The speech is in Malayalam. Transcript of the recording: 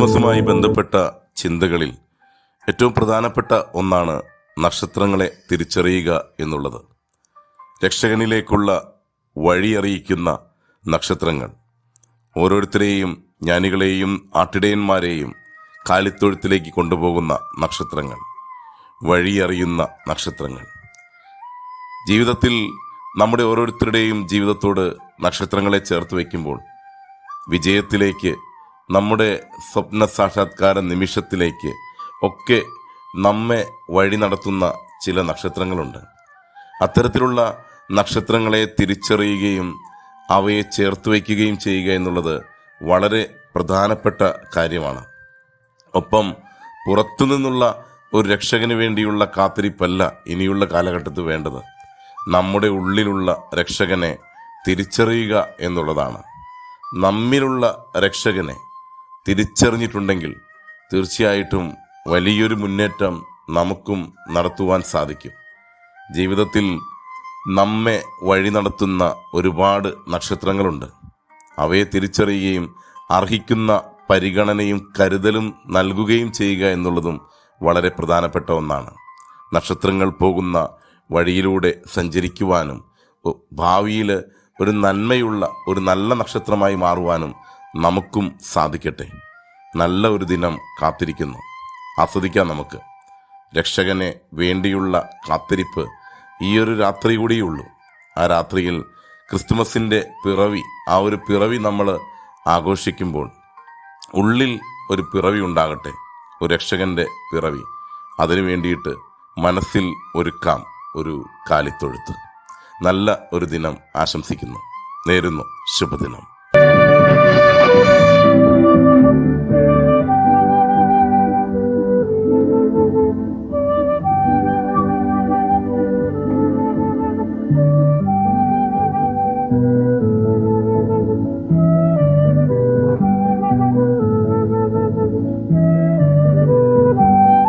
ക്രിസ്തുമസുമായി ബന്ധപ്പെട്ട ചിന്തകളിൽ ഏറ്റവും പ്രധാനപ്പെട്ട ഒന്നാണ് നക്ഷത്രങ്ങളെ തിരിച്ചറിയുക എന്നുള്ളത്. രക്ഷകനിലേക്കുള്ള വഴിയറിയിക്കുന്ന നക്ഷത്രങ്ങൾ, ഓരോരുത്തരെയും, ജ്ഞാനികളെയും ആട്ടിടയന്മാരെയും കാലിത്തൊഴുത്തിലേക്ക് കൊണ്ടുപോകുന്ന നക്ഷത്രങ്ങൾ, വഴിയറിയുന്ന നക്ഷത്രങ്ങൾ. ജീവിതത്തിൽ നമ്മുടെ ഓരോരുത്തരുടെയും ജീവിതത്തോട് നക്ഷത്രങ്ങളെ ചേർത്ത് വയ്ക്കുമ്പോൾ വിജയത്തിലേക്ക്, നമ്മുടെ സ്വപ്ന സാക്ഷാത്കാര നിമിഷത്തിലേക്ക് ഒക്കെ നമ്മെ വഴി നടത്തുന്ന ചില നക്ഷത്രങ്ങളുണ്ട്. അത്തരത്തിലുള്ള നക്ഷത്രങ്ങളെ തിരിച്ചറിയുകയും അവയെ ചേർത്ത് വയ്ക്കുകയും ചെയ്യുക എന്നുള്ളത് വളരെ പ്രധാനപ്പെട്ട കാര്യമാണ്. ഒപ്പം പുറത്തുനിന്നുള്ള ഒരു രക്ഷകന് വേണ്ടിയുള്ള കാത്തിരിപ്പല്ല ഇനിയുള്ള കാലഘട്ടത്തിൽ വേണ്ടത്. നമ്മുടെ ഉള്ളിലുള്ള രക്ഷകനെ തിരിച്ചറിയുക എന്നുള്ളതാണ്. നമ്മിലുള്ള രക്ഷകനെ തിരിച്ചറിഞ്ഞിട്ടുണ്ടെങ്കിൽ തീർച്ചയായിട്ടും വലിയൊരു മുന്നേറ്റം നമുക്കും നടത്തുവാൻ സാധിക്കും. ജീവിതത്തിൽ നമ്മെ വഴി നടത്തുന്ന ഒരുപാട് നക്ഷത്രങ്ങളുണ്ട്. അവയെ തിരിച്ചറിയുകയും അർഹിക്കുന്ന പരിഗണനയും കരുതലും നൽകുകയും ചെയ്യുക എന്നുള്ളതും വളരെ പ്രധാനപ്പെട്ട ഒന്നാണ്. നക്ഷത്രങ്ങൾ പോകുന്ന വഴിയിലൂടെ സഞ്ചരിക്കുവാനും ഭാവിയിൽ ഒരു നന്മയുള്ള ഒരു നല്ല നക്ഷത്രമായി മാറുവാനും നമുക്കും സാധിക്കട്ടെ. നല്ല ഒരു ദിനം കാത്തിരിക്കുന്നു. ആസ്വദിക്കാം നമുക്ക്. രക്ഷകനെ വേണ്ടിയുള്ള കാത്തിരിപ്പ് ഈ ഒരു രാത്രി കൂടിയുള്ളൂ. ആ രാത്രിയിൽ ക്രിസ്തുമസിൻ്റെ പിറവി, ആ ഒരു പിറവി നമ്മൾ ആഘോഷിക്കുമ്പോൾ ഉള്ളിൽ ഒരു പിറവി ഉണ്ടാകട്ടെ, ഒരു രക്ഷകൻ്റെ പിറവി. അതിനു വേണ്ടിയിട്ട് മനസ്സിൽ ഒരുക്കാം ഒരു കാലിത്തൊഴുത്ത്. നല്ല ഒരു ദിനം ആശംസിക്കുന്നു, നേരുന്നു. ശുഭദിനം.